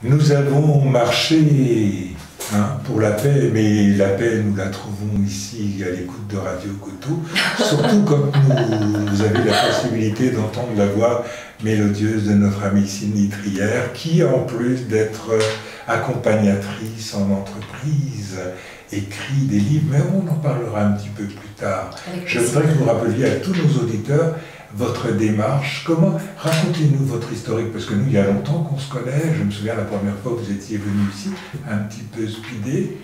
Nous avons marché pour la paix, mais la paix, nous la trouvons ici à l'écoute de Radio Coteau, surtout quand vous avez la possibilité d'entendre la voix mélodieuse de notre amie Sydney Trière, qui, en plus d'être accompagnatrice en entreprise, écrit des livres, mais on en parlera un petit peu plus tard. Je voudrais que vous rappeliez à tous nos auditeurs votre démarche. Racontez-nous votre historique, parce que nous, il y a longtemps qu'on se connaît. Je me souviens la première fois que vous étiez venu ici, un petit peu speedé,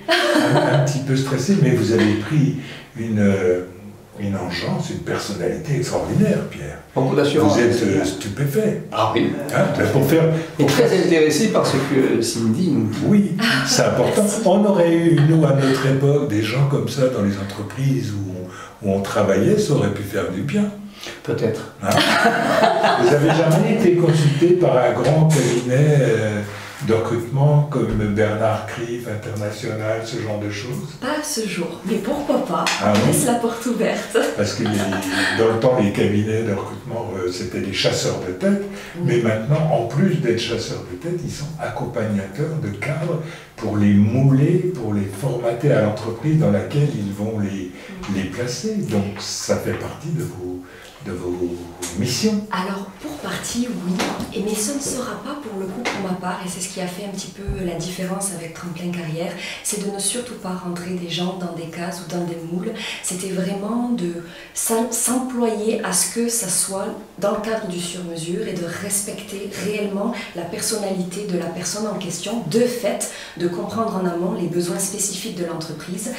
un petit peu stressé, mais vous avez pris une engeance, une personnalité extraordinaire, Pierre. Beaucoup d'assurance. Vous êtes stupéfait. Ah oui. Et très intéressé par ce que Cindy nous dit. Oui, c'est important. On aurait eu, nous, à notre époque, des gens comme ça dans les entreprises où on travaillait, ça aurait pu faire du bien. Peut-être. Vous n'avez jamais été consulté par un grand cabinet de recrutement comme Bernard Crief, International, ce genre de choses? Pas à ce jour, mais pourquoi pas? On laisse la porte ouverte. Parce que dans le temps, les cabinets de recrutement, c'était des chasseurs de tête, mais maintenant, en plus d'être chasseurs de tête, ils sont accompagnateurs de cadres pour les mouler, pour les formater à l'entreprise dans laquelle ils vont les placer. Donc, ça fait partie de vos missions. Alors, pour partie, oui, mais ce ne sera pas pour le coup pour ma part, et c'est ce qui a fait un petit peu la différence avec Tremplin Carrière, c'est de ne surtout pas rentrer des gens dans des cases ou dans des moules. C'était vraiment de s'employer à ce que ça soit dans le cadre du sur-mesure et de respecter réellement la personnalité de la personne en question, de fait, de comprendre en amont les besoins spécifiques de l'entreprise,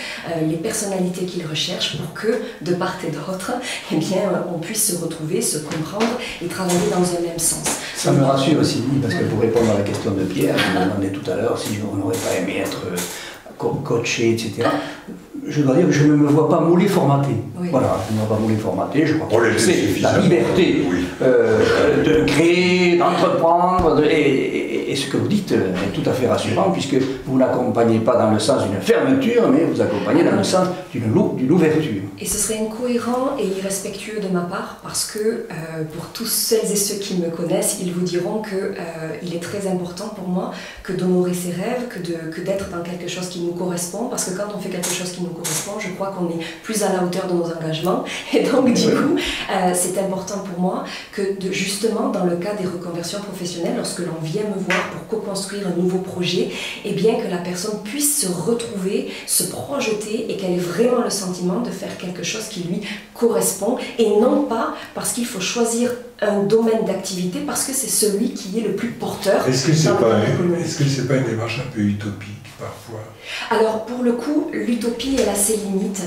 les personnalités qu'ils recherchent pour que, de part et d'autre, eh bien, on puisse se retrouver, se comprendre et travailler dans un même sens. Ça me rassure aussi, parce que pour répondre à la question de Pierre, je me demandais tout à l'heure si on n'aurait pas aimé être coaché, etc. Je dois dire que je ne me vois pas moulé formaté. Oui. Voilà, je ne me vois pas moulé formaté, je crois que c'est la liberté de créer, d'entreprendre, et ce que vous dites est tout à fait rassurant, puisque vous n'accompagnez pas dans le sens d'une fermeture, mais vous accompagnez dans le sens d'une ouverture. Et ce serait incohérent et irrespectueux de ma part, parce que pour tous celles et ceux qui me connaissent, ils vous diront qu'il est très important pour moi que d'honorer ses rêves, que d'être dans quelque chose qui nous correspond, parce que quand on fait quelque chose qui nous correspond, je crois qu'on est plus à la hauteur de nos engagements, et donc du coup, c'est important pour moi que justement, dans le cas des reconversions professionnelles, lorsque l'on vient me voir pour co-construire un nouveau projet, eh bien que la personne puisse se retrouver, se projeter, et qu'elle ait vraiment le sentiment de faire quelque chose qui lui correspond, et non pas parce qu'il faut choisir un domaine d'activité parce que c'est celui qui est le plus porteur. Est-ce que c'est pas une démarche un peu utopique parfois? Alors pour le coup, l'utopie elle a ses limites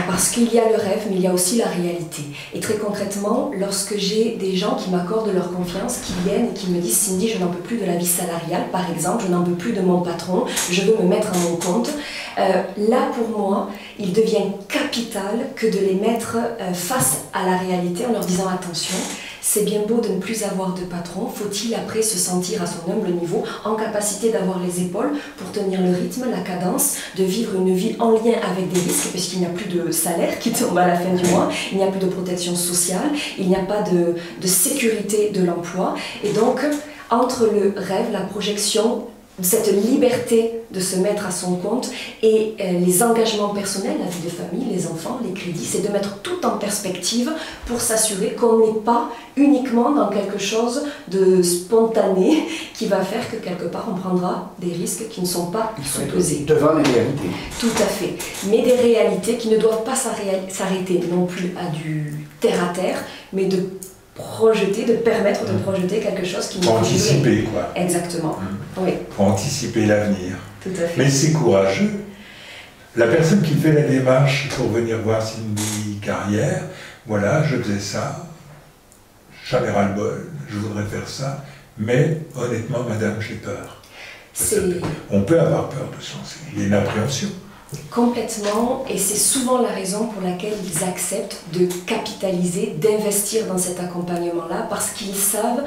parce qu'il y a le rêve mais il y a aussi la réalité. Et très concrètement, lorsque j'ai des gens qui m'accordent leur confiance, qui viennent et qui me disent « Cindy, je n'en peux plus de la vie salariale, par exemple, je n'en peux plus de mon patron, je veux me mettre à mon compte », là pour moi, il devient capital que de les mettre face à la réalité en leur disant « Attention, c'est bien beau de ne plus avoir de patron, faut-il après se sentir à son humble niveau, en capacité d'avoir les épaules pour tenir le rythme, la cadence, de vivre une vie en lien avec des risques, puisqu'il n'y a plus de salaire qui tombe à la fin du mois, il n'y a plus de protection sociale, il n'y a pas de sécurité de l'emploi. Et donc, entre le rêve, la projection, cette liberté de se mettre à son compte et les engagements personnels, la vie de famille, les enfants, les crédits, c'est de mettre tout en perspective pour s'assurer qu'on n'est pas uniquement dans quelque chose de spontané qui va faire que quelque part on prendra des risques qui ne sont pas sous-pesés. Devant les réalités. Tout à fait. Mais des réalités qui ne doivent pas s'arrêter non plus à du terre-à-terre, mais de projeter, de permettre de projeter quelque chose qui nous faut anticiper, quoi. Exactement. Oui. Faut anticiper l'avenir. Tout à fait. Mais c'est courageux. La personne qui fait la démarche pour venir voir Cindy Carrière, voilà, je faisais ça, j'avais ras-le-bol, je voudrais faire ça, mais honnêtement, madame, j'ai peur. On peut avoir peur de se lancer, il y a une appréhension. Complètement, et c'est souvent la raison pour laquelle ils acceptent de capitaliser, d'investir dans cet accompagnement-là, parce qu'ils savent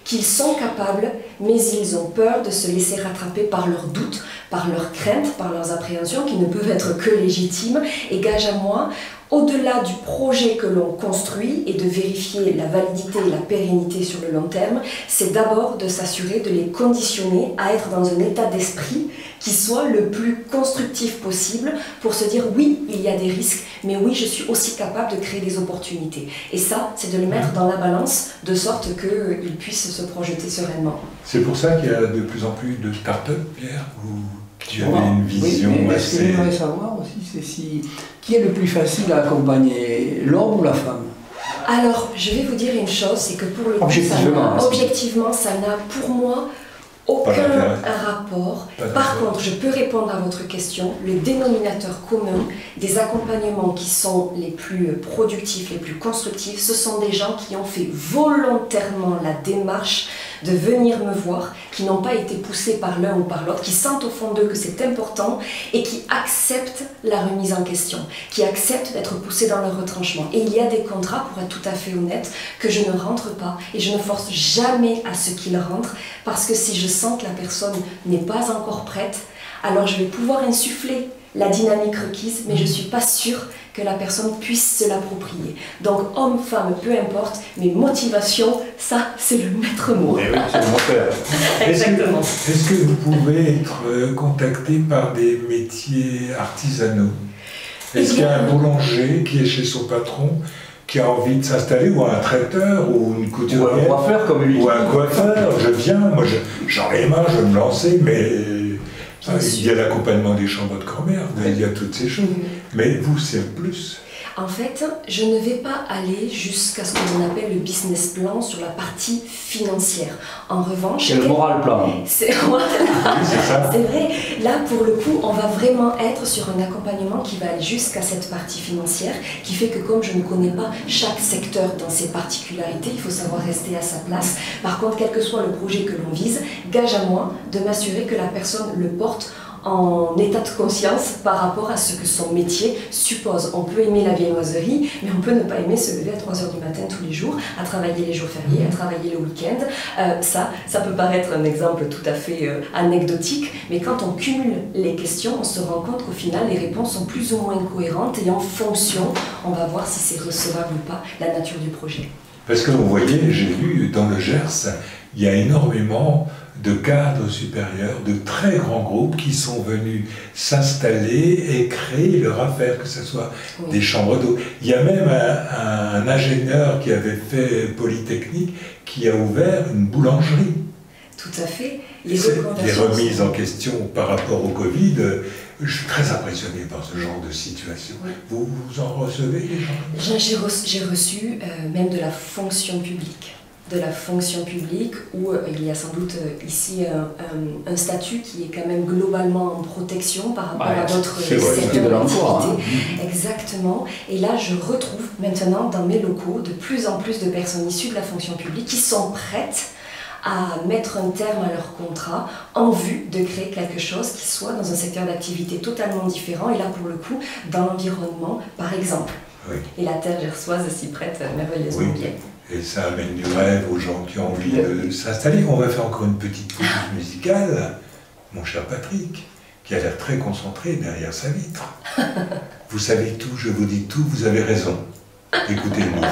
qu'ils sont capables, mais ils ont peur de se laisser rattraper par leurs doutes, par leurs craintes, par leurs appréhensions, qui ne peuvent être que légitimes. Et gage à moi, au-delà du projet que l'on construit et de vérifier la validité et la pérennité sur le long terme, c'est d'abord de s'assurer de les conditionner à être dans un état d'esprit qui soit le plus constructif possible pour se dire oui, il y a des risques, mais oui, je suis aussi capable de créer des opportunités. Et ça, c'est de le mettre dans la balance de sorte qu'ils puissent se projeter sereinement. C'est pour ça qu'il y a de plus en plus de start-up, Pierre, où tu avais une vision assez... Ce que j'aimerais savoir aussi, c'est qui est le plus facile à accompagner, l'homme ou la femme? Alors, je vais vous dire une chose, c'est que pour le coup, objectivement, ça n'a pour moi aucun rapport. Par contre, je peux répondre à votre question. Le dénominateur commun des accompagnements qui sont les plus productifs, les plus constructifs, ce sont des gens qui ont fait volontairement la démarche de venir me voir, qui n'ont pas été poussés par l'un ou par l'autre, qui sentent au fond d'eux que c'est important et qui acceptent la remise en question, qui acceptent d'être poussés dans leur retranchement. Et il y a des contrats, pour être tout à fait honnête, que je ne rentre pas et je ne force jamais à ce qu'ils rentrent, parce que si je sens que la personne n'est pas encore prête, alors je vais pouvoir insuffler la dynamique requise, mais je ne suis pas sûre que la personne puisse se l'approprier. Donc, homme, femme, peu importe, mais motivation, ça, c'est le maître mot. Oui, c'est le moteur. Exactement. Est-ce que vous pouvez être contacté par des métiers artisanaux? Est-ce qu'il y a un boulanger qui est chez son patron, qui a envie de s'installer, ou un traiteur, ou une couturière, ou un coiffeur comme lui, ou un coiffeur? Je viens, moi j'en ai marre, je vais me lancer, mais il y a l'accompagnement des chambres de commerce, il y a toutes ces choses. Mais vous, c'est plus. En fait, je ne vais pas aller jusqu'à ce que l'on appelle le business plan sur la partie financière. En revanche... C'est le moral plan. C'est oui, ça. C'est vrai. Là, pour le coup, on va vraiment être sur un accompagnement qui va aller jusqu'à cette partie financière, qui fait que comme je ne connais pas chaque secteur dans ses particularités, il faut savoir rester à sa place. Par contre, quel que soit le projet que l'on vise, gage à moi de m'assurer que la personne le porte en état de conscience par rapport à ce que son métier suppose. On peut aimer la viennoiserie, mais on peut ne pas aimer se lever à 3 h du matin tous les jours, à travailler les jours fériés, à travailler le week-end. Ça peut paraître un exemple tout à fait anecdotique, mais quand on cumule les questions, on se rend compte qu'au final, les réponses sont plus ou moins cohérentes et en fonction, on va voir si c'est recevable ou pas, la nature du projet. Parce que vous voyez, j'ai vu dans le Gers, il y a énormément de cadres supérieurs, de très grands groupes qui sont venus s'installer et créer leur affaire, que ce soit des chambres d'eau. Il y a même un ingénieur qui avait fait Polytechnique qui a ouvert une boulangerie. Tout à fait. Les remises en question par rapport au Covid, je suis très impressionné par ce genre de situation. Oui. Vous en recevez des gens? J'ai reçu même de la fonction publique. De la fonction publique où il y a sans doute ici un statut qui est quand même globalement en protection par rapport à d'autres secteurs d'activité. Exactement. Et là, je retrouve maintenant dans mes locaux de plus en plus de personnes issues de la fonction publique qui sont prêtes à mettre un terme à leur contrat en vue de créer quelque chose qui soit dans un secteur d'activité totalement différent et là pour le coup dans l'environnement par exemple. Oui. Et la terre gersoise s'y prête merveilleusement bien. Et ça amène du rêve aux gens qui ont envie de s'installer. On va faire encore une petite pause musicale. Mon cher Patrick, qui a l'air très concentré derrière sa vitre. Vous savez tout, je vous dis tout, vous avez raison. Écoutez-nous.